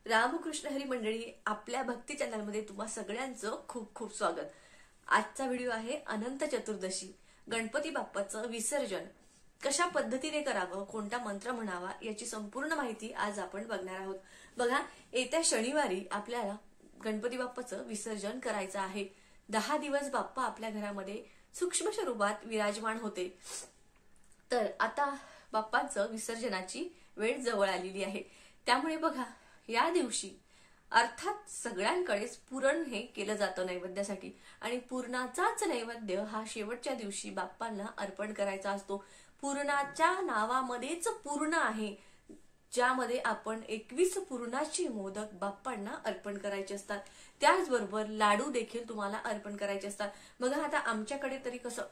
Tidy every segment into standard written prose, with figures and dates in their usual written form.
रामकृष्ण हरी मंडळी, आपल्या भक्ती चॅनलमध्ये तुम्हा सगळ्यांचं खूप खूप स्वागत। आजचा व्हिडिओ आहे अनंत चतुर्दशी, गणपती बाप्पाचं विसर्जन कशा पद्धतीने करावं, कोणता मंत्र म्हणावा याची संपूर्ण माहिती आज आपण बघणार आहोत। बघा, येत्या शनिवारी आपल्याला गणपती बाप्पाचं विसर्जन करायचं आहे। 10 दिवस बाप्पा आपल्या घरामध्ये सूक्ष्म स्वरूपात विराजमान होते। तर आता बाप्पांचं विसर्जनाची वेळ जवळ आलेली आहे। त्यामुळे बघा, या दिवशी अर्थात सगळ्यांकडेच पुरण हे केलं जातं नैवेद्यासाठी, आणि पुरणाचाच नैवेद्य हा शेवटच्या दिवशी बाप्पांना अर्पण करायचा असतो। पुरणाच्या नावामध्येच पूर्ण आहे, ज्यामध्ये आपण 21 पुरणाची मोदक बाप्पांना अर्पण करायचे असतात। त्याचबरोबर लाडू देखील तुम्हाला अर्पण करायचे असतात। बघा, आता आमच्याकडे तरी कसं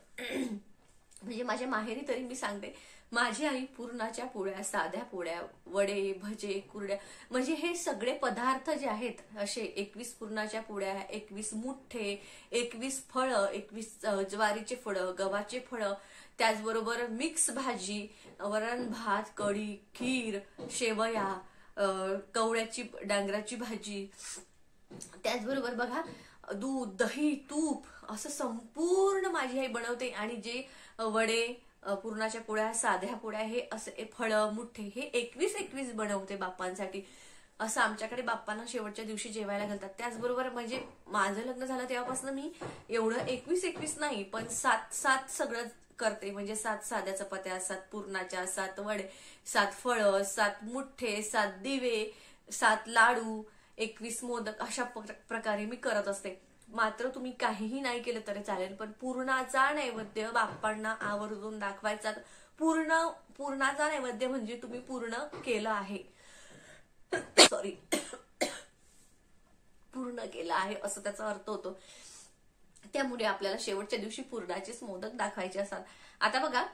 म्हणजे माझ्या माहेरी तरी मी सांगते, माझी आई पुरणाच्या पोळ्या, साध्या पोळ्या, वडे, भजे, कुरड्या, म्हणजे हे सगळे पदार्थ जे आहेत, असे 21 पुरणाच्या पोळ्या, 21 मुठ्ठे, 21 फळं, 21 ज्वारीचे फळं, गव्हाचे फळं, त्याचबरोबर मिक्स भाजी, वरण भात, कढी, खीर, शेवया, कवळ्याची डांगराची भाजी, त्याचबरोबर बघा दूध, दही, तूप असं संपूर्ण माझी आई बनवते। आणि जे वडे, पुरणाच्या पोळ्या, साध्या पोळ्या, हे असे फळं, मुठ्ठे हे 21 बनवते बाप्पांसाठी। असं आमच्याकडे बाप्पांना शेवटच्या दिवशी जेवायला घालतात। त्याचबरोबर म्हणजे माझं लग्न झालं तेव्हापासून मी एवढं 21 नाही, पण 7 सगळं करते। म्हणजे 7 साध्या चपात्या, 7 पुरणाच्या, 7 वडे, 7 फळं, 7 मुठ्ठे, 7 दिवे, 7 लाडू, 21 मोदक, अशा प्रकारे मी करत असते। मात्र तुम्ही काहीही नाही केलं तरी चालेल, पण पूर्णाचा नैवेद्य बाप्पांना आवर्जून दाखवायचा। पूर्णाचा नैवेद्य म्हणजे तुम्ही पूर्ण केलं आहे, सॉरी, पूर्ण केलं आहे असं त्याचा अर्थ होतो। त्यामुळे आपल्याला शेवटच्या दिवशी पूर्णाचेच मोदक दाखवायचे असतात। आता बघा,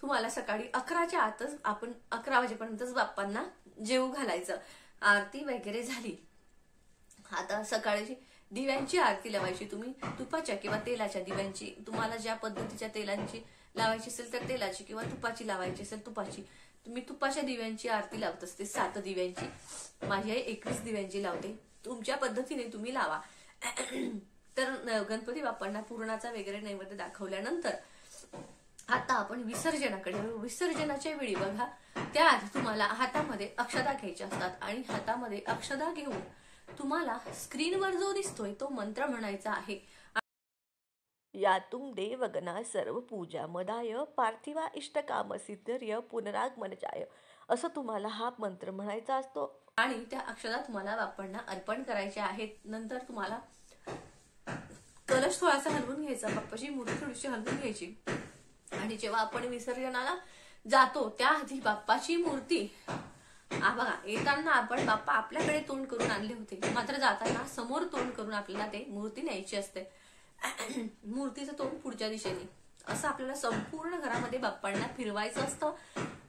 तुम्हाला सकाळी 11च्या आतच आपण 11 वाजेपर्यंतच बाप्पांना जेवू घालायचं। आरती वगैरे झाली, आता सकाळची दिव्यांची आरती लावायची। तुम्ही तुपाच्या किंवा तेलाच्या दिव्यांची, तुम्हाला ज्या पद्धतीच्या तेलांची लावायची असेल तर तेलाची, किंवा तुपाची लावायची असेल तुपाची, तुम्ही तुपाच्या दिव्यांची आरती लावत असते, 7 दिव्यांची। माझी आई 21 दिव्यांची लावते, तुमच्या पद्धतीने तुम्ही लावा। तर गणपती बाप्पांना पूर्णाचा वगैरे नैवेद्य दाखवल्यानंतर आता आपण विसर्जनाकडे। विसर्जनाच्या वेळी बघा, त्याआधी तुम्हाला हातामध्ये अक्षता घ्यायच्या असतात, आणि हातामध्ये अक्षता घेऊन तुम्हाला स्क्रीनवर जो दिसतोय तो मंत्र म्हणायचा आहे। यातुम देवगणा सर्व पूजा मदाय पार्थिवा इष्टकाम सिद्धिर्य पुनरागमनजाय, असं तुम्हाला हा मंत्र म्हणायचा असतो। आणि त्या अक्षता तुम्हाला बाप्पांना अर्पण करायच्या आहेत। नंतर तुम्हाला कलश थोडासा हलवून घ्यायचा, बाप्पाची मूर्ती थोडीशी हलवून घ्यायची, आणि जेव्हा आपण विसर्जनाला जातो त्याआधी बाप्पाची मूर्ती, बघा, येताना आपण बाप्पा आपल्याकडे तोंड करून आणले होते, मात्र जाताना समोर तोंड करून आपल्याला ते मूर्ती न्यायची असते। मूर्तीचं तोंड पुढच्या दिशेने, असं आपल्याला संपूर्ण घरामध्ये बाप्पांना फिरवायचं असतं,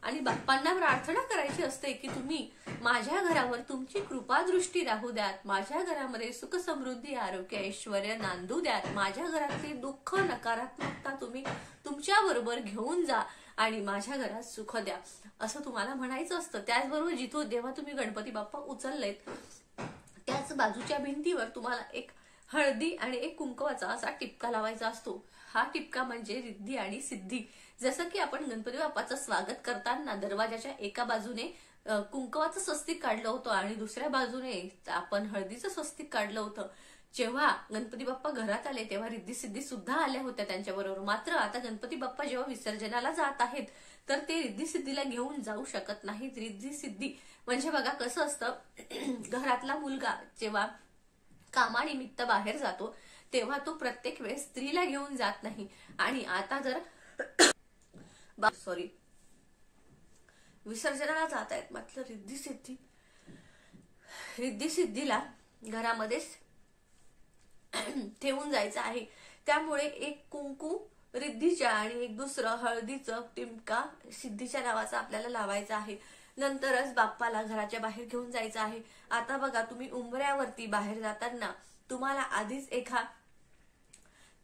आणि बाप्पांना प्रार्थना करायची असते की तुम्ही माझ्या घरावर तुमची कृपा दृष्टी राहू द्यात, माझ्या घरामध्ये सुख समृद्धी आरोग्य ऐश्वर्य नांदू द्यात, माझ्या घरातली दुःख नकारात्मकता तुम्ही तुमच्या बरोबर घेऊन जा, आणि माझ्या घरात सुख द्या, असं तुम्हाला म्हणायचं असतं। त्याचबरोबर जिथून जेव्हा तुम्ही गणपती बाप्पा उचललेत त्याच बाजूच्या भिंतीवर तुम्हाला एक हळदी आणि एक कुंकवाचा असा टिपका लावायचा असतो। हा टिपका म्हणजे रिद्धी आणि सिद्धी। जसं की आपण गणपती बाप्पाचं स्वागत करताना दरवाजाच्या एका बाजूने कुंकवाचं स्वस्तिक काढलं होतं, आणि दुसऱ्या बाजूने आपण हळदीचं स्वस्तिक काढलं होतं। जेव्हा गणपती बाप्पा घरात आले तेव्हा रिद्धी सिद्धी सुद्धा आल्या होत्या त्यांच्याबरोबर। मात्र आता गणपती बाप्पा जेव्हा विसर्जनाला जात आहेत तर ते रिद्धी सिद्धीला घेऊन जाऊ शकत नाहीत। रिद्धी सिद्धी म्हणजे बघा कसं असतं, घरातला मुलगा जेव्हा कामानिमित्त बाहेर जातो तेव्हा तो प्रत्येक वेळेस स्त्रीला घेऊन जात नाही, आणि आता जर विसर्जनाला जात आहेत म्हटलं रिद्धी सिद्धीला घरामध्येच ठेवून जायचं आहे। त्यामुळे एक कुंकू रिद्धीच्या आणि एक दुसरं हळदीचं टिपका सिद्धीच्या नावाचा आपल्याला लावायचा आहे। नंतरच बाप्पाला घराच्या बाहेर घेऊन जायचं आहे। आता बघा, तुम्ही उंबऱ्यावरती बाहेर जाताना तुम्हाला आधीच एका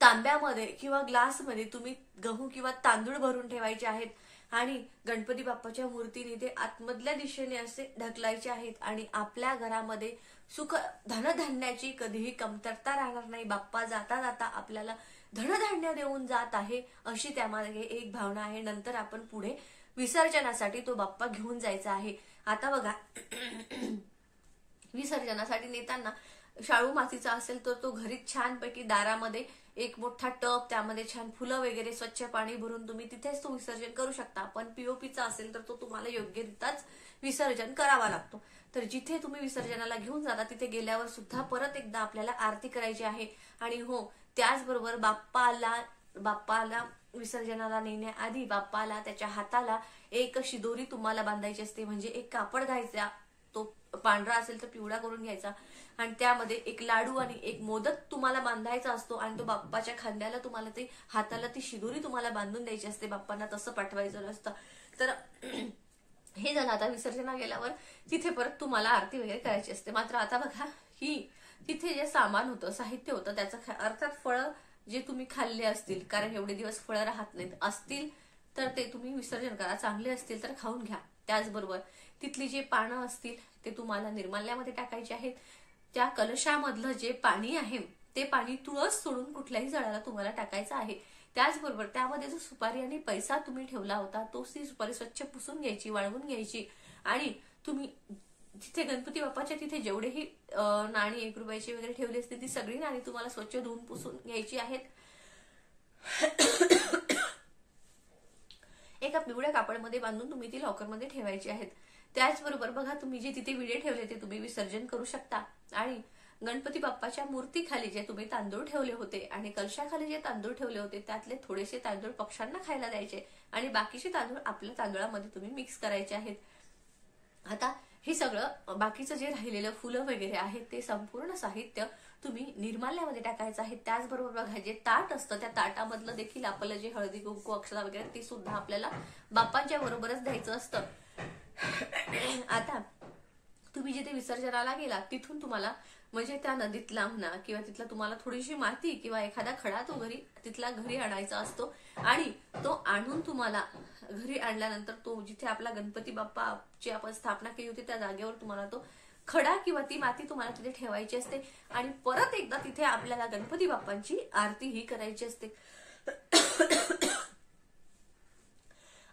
तांब्यामध्ये किंवा ग्लासमध्ये तुम्ही गहू किंवा तांदूळ भरून ठेवायचे आहेत, आणि गणपती बाप्पाच्या मूर्तीने ते आतमधल्या दिशेने असे ढकलायचे आहेत आणि आपल्या घरामध्ये सुख धनधान्याची कधीही कमतरता राहणार नाही. बाप्पा जाता जाता आपल्याला धनधान्य देऊन जात आहे अशी त्यामागे एक भावना आहे. नंतर आपण पुढे विसर्जनासाठी तो बाप्पा घेऊन जायचा आहे. आता बघा विसर्जनासाठी नेताना शाळू मातीचा असेल तर तो घरी छानपैकी दारामध्ये एक मोठा टब, त्यामध्ये छान फुलं वगैरे स्वच्छ पाणी भरून तुम्ही तिथेच तो विसर्जन करू शकता. पण पीओपीचा असेल तर तो तुम्हाला योग्यरित्याच विसर्जन करावा लागतो. तर जिथे तुम्ही विसर्जनाला घेऊन जाता तिथे गेल्यावर सुद्धा परत एकदा आपल्याला आरती करायची आहे. आणि हो, त्याचबरोबर बाप्पाला विसर्जनाला नेण्याआधी बाप्पाला त्याच्या हाताला एक शिदोरी तुम्हाला बांधायची असते. म्हणजे एक कापड घ्यायचा, तो पांढरा असेल तर पिवळा करून घ्यायचा आणि त्यामध्ये एक लाडू आणि एक मोदक तुम्हाला बांधायचा असतो आणि तो बाप्पाच्या खांद्याला तुम्हाला ते हाताला ती शिदोरी तुम्हाला बांधून द्यायची असते. बाप्पांना तसं पाठवायचं नसतं. तर हे झालं. आता विसर्जना गेल्यावर तिथे परत तुम्हाला आरती वगैरे करायची असते. मात्र आता बघा, ही तिथे जे सामान होतं, साहित्य होतं, त्याचं अर्थात फळं जे तुम्ही खाल्ले असतील, कारण एवढे दिवस फळं राहत नाहीत, असतील तर ते तुम्ही विसर्जन करा. चांगले असतील तर खाऊन घ्या. त्याचबरोबर तिथली जे पानं असतील ते तुम्हाला निर्माल्यामध्ये टाकायचे आहेत. त्या कलशामधलं जे पाणी आहे ते पाणी तुळस सोडून कुठल्याही झाडाला तुम्हाला टाकायचं आहे. त्याचबरोबर त्यामध्ये जो सुपारी आणि पैसा तुम्ही ठेवला होता तो ती सुपारी स्वच्छ पुसून घ्यायची, वाळवून घ्यायची आणि तुम्ही तिथे गणपती बाप्पाच्या तिथे जेवढेही नाणी 1 रुपयाची वगैरे ठेवली असते ती सगळी नाणी तुम्हाला स्वच्छ धुवून पुसून घ्यायची आहेत. एका पिवळ्या कापडमध्ये बांधून तुम्ही ती लॉकरमध्ये ठेवायची आहेत. त्याचबरोबर बघा, तुम्ही जे तिथे विडे ठेवले ते तुम्ही विसर्जन करू शकता. आणि गणपती बाप्पाच्या मूर्तीखाली जे तुम्ही तांदूळ ठेवले होते आणि कलशाखाली जे तांदूळ ठेवले होते त्यातले थोडेसे तांदूळ पक्ष्यांना खायला द्यायचे आणि बाकीचे तांदूळ आपल्या तांदूळामध्ये तुम्ही मिक्स करायचे आहेत. आता हे सगळं बाकीचं जे राहिलेलं फुलं वगैरे आहेत ते संपूर्ण साहित्य तुम्ही निर्माल्यामध्ये टाकायचं आहे. त्याचबरोबर बघा, जे ताट असतं त्या ताटामधलं देखील आपलं जे हळदी कुंकू अक्षता वगैरे ते सुद्धा आपल्याला बाप्पांच्या बरोबरच द्यायचं असतं. आता तुम्ही जिथे विसर्जनाला गेला तिथून तुम्हाला म्हणजे त्या नदीतला म्हणा किंवा तिथला तुम्हाला थोडीशी माती किंवा एखादा खडा तो घरी आणायचा असतो आणि तो आणून तुम्हाला घरी आणल्यानंतर तो जिथे आपला गणपती बाप्पाची आपण स्थापना केली होती त्या जागेवर तुम्हाला तो खडा किंवा ती माती तुम्हाला तिथे ठेवायची असते आणि परत एकदा तिथे आपल्याला गणपती बाप्पांची आरती ही करायची असते.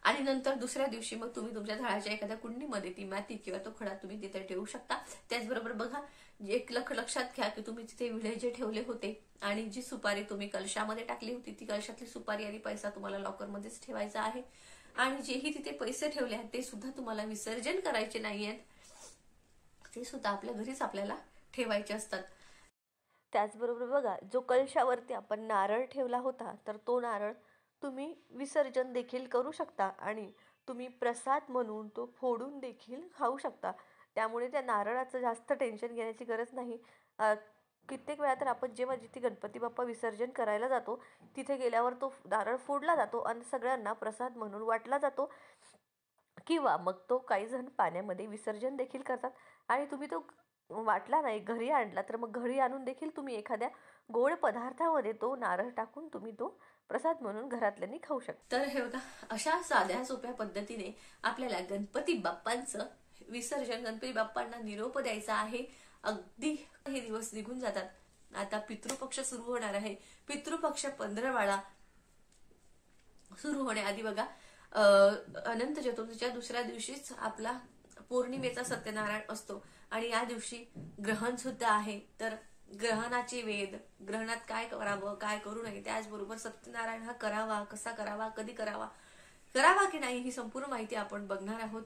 आणि नंतर दुसऱ्या दिवशी मग तुम्ही तुमच्या झाडाच्या एखाद्या कुंडीमध्ये ती माती किंवा तो खडा तुम्ही तिथे ठेवू शकता. त्याचबरोबर बघा, एक लक्षात घ्या की तुम्ही तिथे विडे जे ठेवले होते आणि जी सुपारी तुम्ही कलशामध्ये टाकली होती ती कलशातली सुपारी आणि पैसा तुम्हाला लॉकरमध्येच ठेवायचा आहे. आणि जेही तिथे पैसे ठेवले आहेत ते सुद्धा तुम्हाला विसर्जन करायचे नाहीयेत, ते सुद्धा आपल्या घरीच आपल्याला ठेवायचे असतात. त्याचबरोबर बघा, जो कलशावरती आपण नारळ ठेवला होता तर तो नारळ तुम्ही विसर्जन देखील करू शकता आणि तुम्ही प्रसाद म्हणून तो फोडून देखील खाऊ शकता. त्यामुळे त्या नारळाचं जास्त टेन्शन घेण्याची गरज नाही. कित्येक वेळा तर आपण जेव्हा जिथे गणपती बाप्पा विसर्जन करायला जातो तिथे गेल्यावर तो नारळ फोडला जातो आणि सगळ्यांना प्रसाद म्हणून वाटला जातो किंवा मग तो काही जण पाण्यामध्ये विसर्जन देखील करतात. आणि तुम्ही तो वाटला नाही, घरी आणला तर मग घरी आणून देखील तुम्ही एखाद्या गोड पदार्थामध्ये तो नारळ टाकून तुम्ही तो प्रसाद म्हणून घरातल्यांनी खाऊ शकता. तर हे बघा, अशा साध्या सोप्या पद्धतीने आपल्याला गणपती बाप्पांचं विसर्जन, गणपती बाप्पांना निरोप द्यायचा आहे. अगदी हे दिवस निघून जातात. आता पितृपक्ष सुरू होणार आहे. पितृपक्ष 15 सुरू होण्याआधी बघा, अनंत चतुर्थीच्या दुसऱ्या दिवशीच आपला पौर्णिमेचा सत्यनारायण असतो आणि या दिवशी ग्रहण सुद्धा आहे. तर ग्रहणाचे वेद, ग्रहणात काय करावं काय करू नये, त्याचबरोबर सत्यनारायण हा करावा कसा करावा, कधी करावा की नाही ही संपूर्ण माहिती आपण बघणार आहोत.